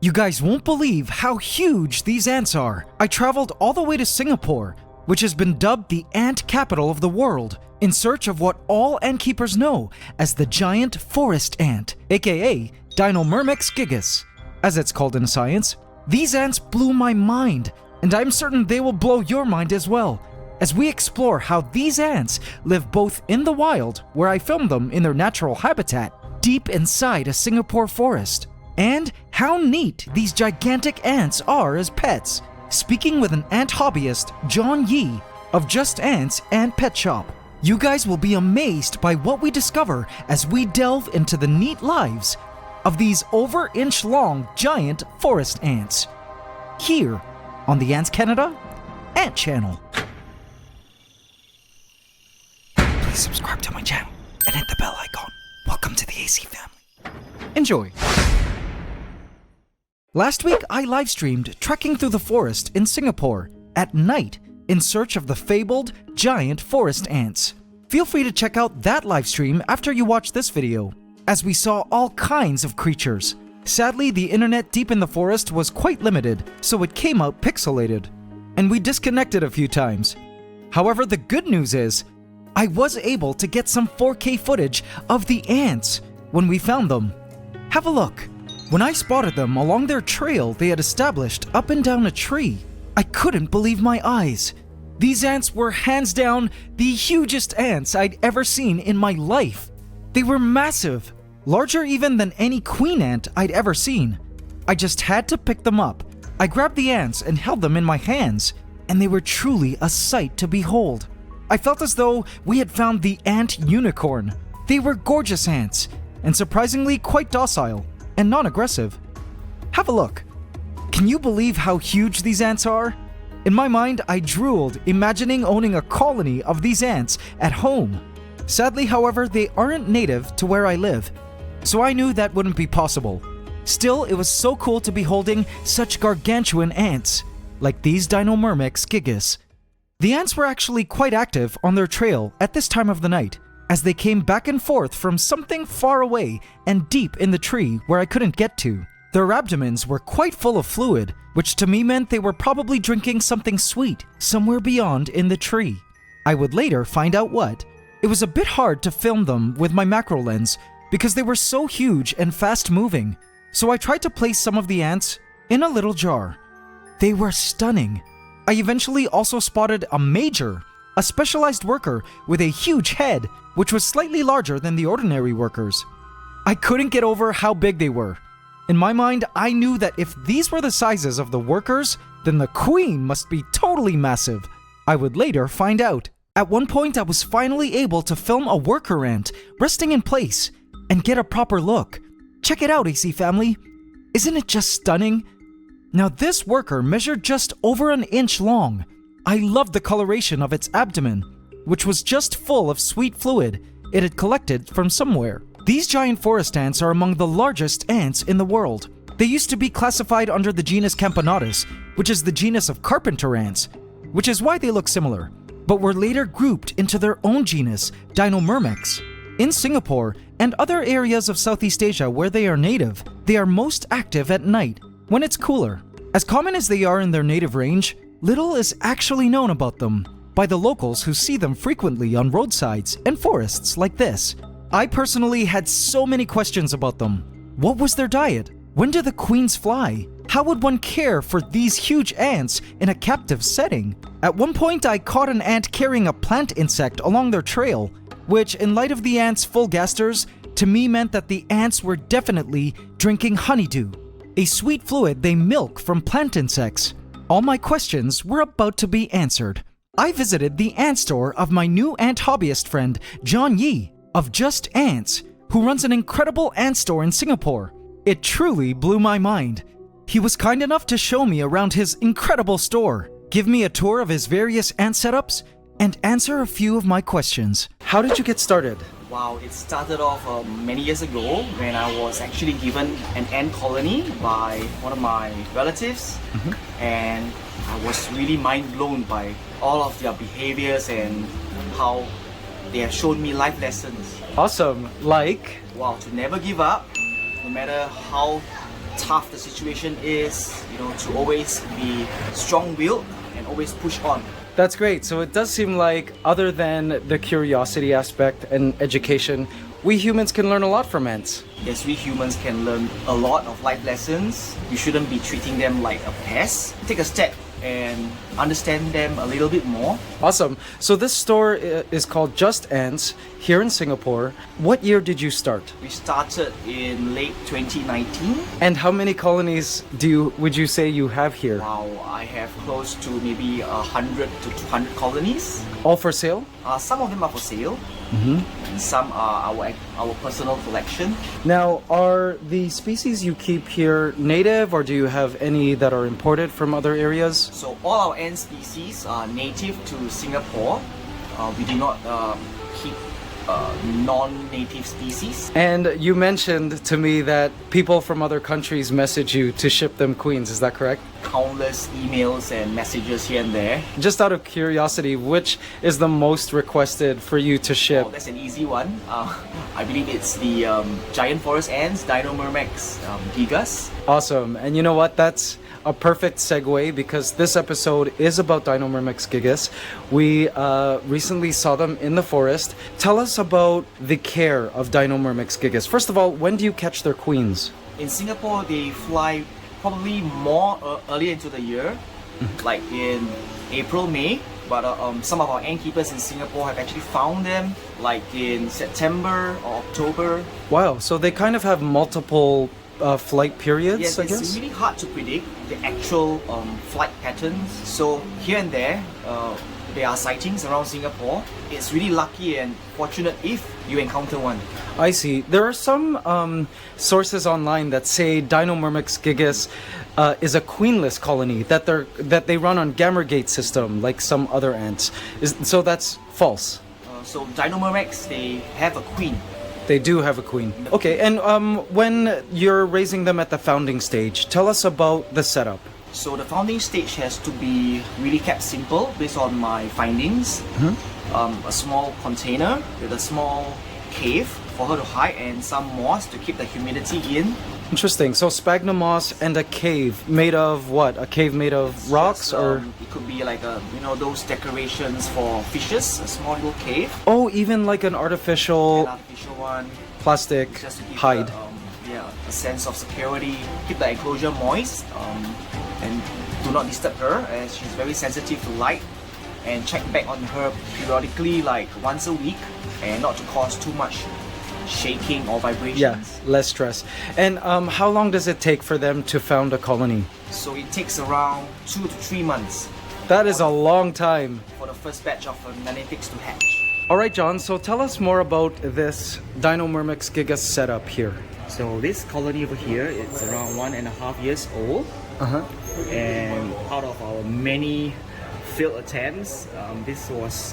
You guys won't believe how huge these ants are. I traveled all the way to Singapore, which has been dubbed the ant capital of the world, in search of what all ant keepers know as the giant forest ant, aka Dinomyrmex gigas, as it's called in science. These ants blew my mind, and I'm certain they will blow your mind as well, as we explore how these ants live both in the wild, where I filmed them in their natural habitat, deep inside a Singapore forest, and how neat these gigantic ants are as pets. Speaking with an ant hobbyist, John Yee, of Just Ants Ant Pet Shop. You guys will be amazed by what we discover as we delve into the neat lives of these over-inch-long giant forest ants. Here on the Ants Canada Ant Channel. Please subscribe to my channel and hit the bell icon. Welcome to the AC family. Enjoy. Last week, I live-streamed trekking through the forest in Singapore at night in search of the fabled giant forest ants. Feel free to check out that livestream after you watch this video, as we saw all kinds of creatures. Sadly, the internet deep in the forest was quite limited, so it came out pixelated, and we disconnected a few times. However, the good news is, I was able to get some 4K footage of the ants when we found them. Have a look. When I spotted them along their trail they had established up and down a tree, I couldn't believe my eyes. These ants were hands down the hugest ants I'd ever seen in my life. They were massive, larger even than any queen ant I'd ever seen. I just had to pick them up. I grabbed the ants and held them in my hands, and they were truly a sight to behold. I felt as though we had found the ant unicorn. They were gorgeous ants, and surprisingly quite docile and non-aggressive. Have a look. Can you believe how huge these ants are? In my mind, I drooled, imagining owning a colony of these ants at home. Sadly, however, they aren't native to where I live, so I knew that wouldn't be possible. Still, it was so cool to be holding such gargantuan ants, like these Dinomyrmex gigas. The ants were actually quite active on their trail at this time of the night, as they came back and forth from something far away and deep in the tree where I couldn't get to. Their abdomens were quite full of fluid, which to me meant they were probably drinking something sweet somewhere beyond in the tree. I would later find out what. It was a bit hard to film them with my macro lens because they were so huge and fast moving, so I tried to place some of the ants in a little jar. They were stunning. I eventually also spotted a major, a specialized worker with a huge head, which was slightly larger than the ordinary workers. I couldn't get over how big they were. In my mind, I knew that if these were the sizes of the workers, then the queen must be totally massive. I would later find out. At one point, I was finally able to film a worker ant resting in place and get a proper look. Check it out, AC family. Isn't it just stunning? Now, this worker measured just over an inch long. I loved the coloration of its abdomen, which was just full of sweet fluid it had collected from somewhere. These giant forest ants are among the largest ants in the world. They used to be classified under the genus Camponotus, which is the genus of carpenter ants, which is why they look similar, but were later grouped into their own genus, Dinomyrmex. In Singapore and other areas of Southeast Asia where they are native, they are most active at night, when it's cooler. As common as they are in their native range, little is actually known about them by the locals who see them frequently on roadsides and forests like this. I personally had so many questions about them. What was their diet? When do the queens fly? How would one care for these huge ants in a captive setting? At one point, I caught an ant carrying a plant insect along their trail, which, in light of the ants' full gasters, to me meant that the ants were definitely drinking honeydew, a sweet fluid they milk from plant insects. All my questions were about to be answered. I visited the ant store of my new ant hobbyist friend, John Yee, of Just Ants, who runs an incredible ant store in Singapore. It truly blew my mind. He was kind enough to show me around his incredible store, give me a tour of his various ant setups, and answer a few of my questions. How did you get started? Wow, it started off many years ago when I was actually given an ant colony by one of my relatives, and I was really mind blown by all of their behaviors and how they have shown me life lessons. Awesome. Like? Wow, to never give up, no matter how tough the situation is, to always be strong-willed and always push on. That's great. So it does seem like, other than the curiosity aspect and education, we humans can learn a lot from ants. Yes, we humans can learn a lot of life lessons. We shouldn't be treating them like a pest. Take a step and understand them a little bit more. Awesome. So this store is called Just Ants here in Singapore. What year did you start? We started in late 2019. And how many colonies would you say you have here? Wow, I have close to maybe 100 to 200 colonies. All for sale? Some of them are for sale. And some are our personal collection. Now, are the species you keep here native, or do you have any that are imported from other areas? So all our ant species are native to Singapore. We do not keep non-native species. And you mentioned to me that people from other countries message you to ship them queens, is that correct? Countless emails and messages here and there. Just out of curiosity, which is the most requested for you to ship? Oh, that's an easy one. I believe it's the giant forest ants, Dinomyrmex gigas. Awesome. And you know what? That's a perfect segue, because this episode is about Dinomyrmex gigas. We recently saw them in the forest. Tell us about the care of Dinomyrmex gigas. First of all, when do you catch their queens? In Singapore, they fly probably more earlier into the year, like in April, May. But some of our ant keepers in Singapore have actually found them like in September or October. Wow, so they kind of have multiple flight periods, Yes, I guess? it's really hard to predict the actual flight patterns. So here and there are sightings around Singapore. It's really lucky and fortunate if you encounter one. I see. There are some sources online that say Dinomyrmex gigas is a queenless colony, that they run on Gamergate system like some other ants. So that's false. So Dinomyrmex, they have a queen. They do have a queen. Okay, and when you're raising them at the founding stage, tell us about the setup. So the founding stage has to be really kept simple based on my findings. A small container with a small cave for her to hide and some moss to keep the humidity in. Interesting. So sphagnum moss and a cave made of what? A cave made of rocks, Just, or? it could be like those decorations for fishes, a small little cave. Oh, even like an artificial An artificial one, plastic just to give hide. a sense of security. Keep the enclosure moist, and do not disturb her, as she's very sensitive to light. And check back on her periodically, like once a week, and not to cause too much shaking or vibrations. Yeah, less stress. And how long does it take for them to found a colony? So it takes around 2 to 3 months That is a long time. for the first batch of nanitics to hatch. All right, John, so tell us more about this Dinomyrmex gigas setup here. So this colony over here, it's around 1.5 years old. And out of our many failed attempts, this was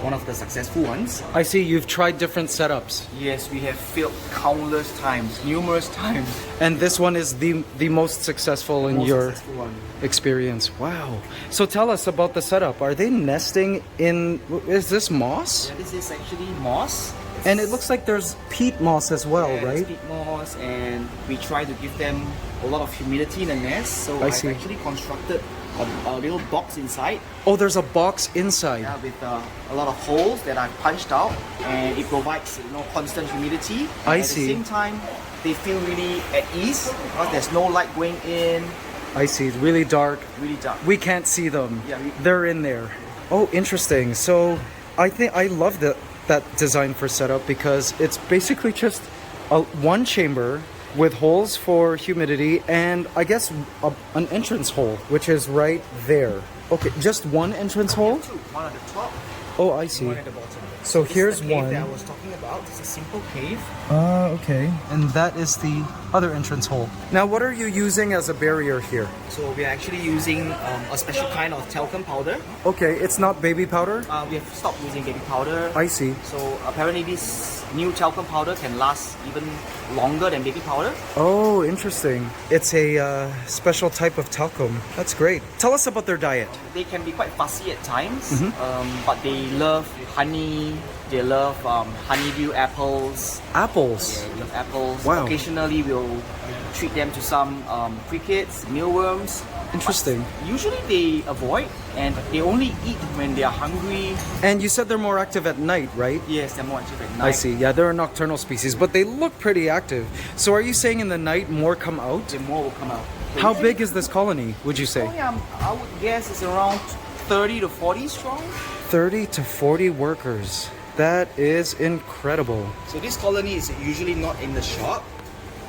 one of the successful ones. I see you've tried different setups. Yes, we have failed countless times, numerous times. And this one is the most successful in Most your successful one. experience. Wow. So tell us about the setup. Are they nesting in, is this moss? Yeah, this is actually moss. And it looks like there's peat moss as well, Yeah, right? it's peat moss, and we try to give them a lot of humidity in the nest. So I I've see. actually constructed a little box inside. Oh, there's a box inside. Yeah, with a lot of holes that I've punched out, and it provides constant humidity. I At see. the same time, they feel really at ease because there's no light going in. I see. Really dark. Really dark. We can't see them. Yeah, They're in there. Oh, interesting. So I think I love that design for setup, because it's basically just one chamber with holes for humidity and I guess an entrance hole, which is right there. Okay, just one entrance hole? Two, one at the top, Oh, I see. one at the bottom. So This is here's the cave one. that I was talking about. It's a simple cave. Okay. And that is the other entrance hole. Now, what are you using as a barrier here? So we are actually using a special kind of talcum powder. Okay, it's not baby powder? We have stopped using baby powder. I see. So apparently this new talcum powder can last even longer than baby powder. Oh, interesting. It's a special type of talcum. That's great. Tell us about their diet. They can be quite fussy at times, but they love honey, They love honeydew apples. Apples. Yeah, they love apples. Wow. Occasionally, we'll treat them to some crickets, mealworms. Interesting. But usually, they avoid and they only eat when they are hungry. And you said they're more active at night, right? Yes, they're more active at night. I see. Yeah, they're a nocturnal species, but they look pretty active. So are you saying in the night more come out? The more will come out. How big is this colony, would you say? Oh, yeah, I would guess it's around 30 to 40 strong. 30 to 40 workers. That is incredible. So this colony is usually not in the shop.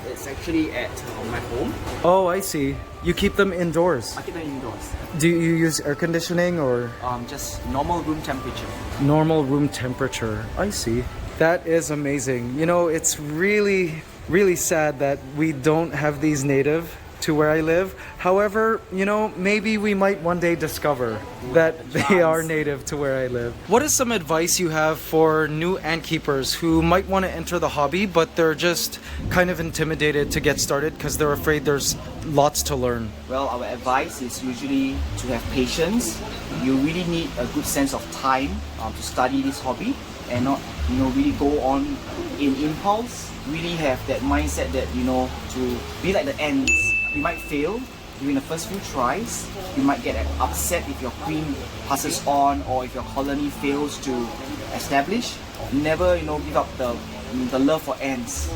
It's actually at my home. Oh, I see. You keep them indoors. I keep them indoors. Do you use air conditioning or Just normal room temperature. normal room temperature? I see. That is amazing. You know, it's really, really sad that we don't have these native to where I live. However, you know, maybe we might one day discover that they are native to where I live. What is some advice you have for new ant keepers who might want to enter the hobby, but they're just kind of intimidated to get started because they're afraid there's lots to learn? Well, our advice is usually to have patience. You really need a good sense of time to study this hobby and not, really go on in impulse. Really have that mindset that, to be like the ants. You might fail during the first few tries. You might get upset if your queen passes on or if your colony fails to establish. Never, give up the love for ants.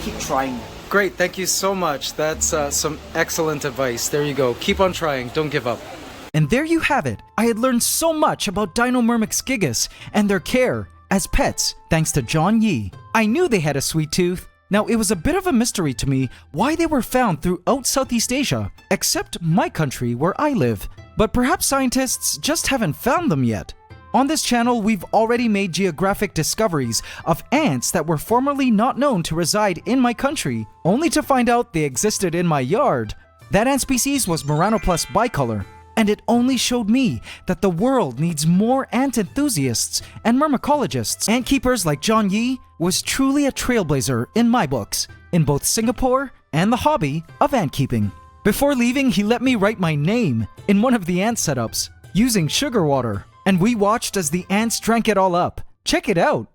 Keep trying. Great, thank you so much. That's some excellent advice. There you go. Keep on trying. Don't give up. And there you have it. I had learned so much about Dinomyrmex gigas and their care as pets thanks to John Yee. I knew they had a sweet tooth. Now, it was a bit of a mystery to me why they were found throughout Southeast Asia, except my country where I live. But perhaps scientists just haven't found them yet. On this channel, we've already made geographic discoveries of ants that were formerly not known to reside in my country, only to find out they existed in my yard. That ant species was Meranopus bicolor, and it only showed me that the world needs more ant enthusiasts and myrmecologists. Ant keepers like John Yee was truly a trailblazer in my books, in both Singapore and the hobby of ant keeping. Before leaving, he let me write my name in one of the ant setups, using sugar water, and we watched as the ants drank it all up. Check it out!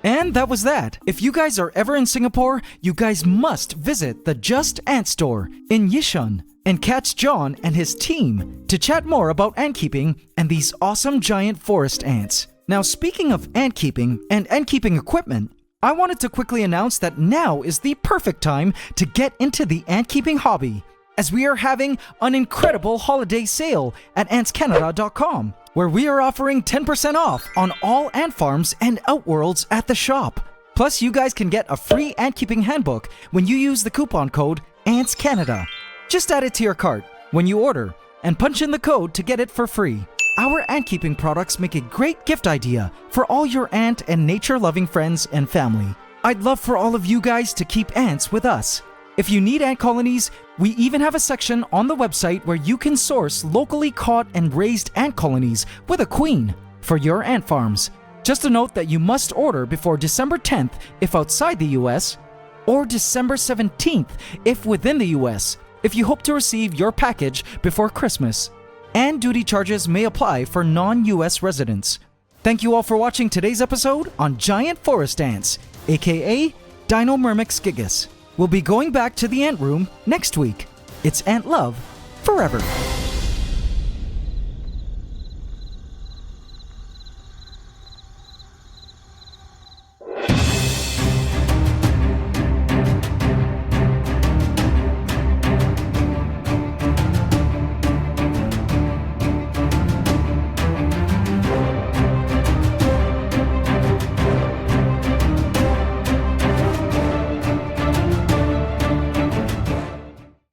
And that was that. If you guys are ever in Singapore, you guys must visit the Just Ant store in Yishun and catch John and his team to chat more about ant keeping and these awesome giant forest ants. Now, speaking of ant keeping and ant keeping equipment, I wanted to quickly announce that now is the perfect time to get into the ant keeping hobby, as we are having an incredible holiday sale at antscanada.com, where we are offering 10% off on all ant farms and outworlds at the shop. Plus, you guys can get a free ant keeping handbook when you use the coupon code ANTSCANADA. Just add it to your cart when you order and punch in the code to get it for free. Our ant keeping products make a great gift idea for all your ant and nature loving friends and family. I'd love for all of you guys to keep ants with us. If you need ant colonies, we even have a section on the website where you can source locally caught and raised ant colonies with a queen for your ant farms. Just a note that you must order before December 10th if outside the US, or December 17th if within the US, if you hope to receive your package before Christmas. And duty charges may apply for non-US residents. Thank you all for watching today's episode on giant forest ants, aka Dinomyrmex gigas. We'll be going back to the ant room next week. It's ant love forever.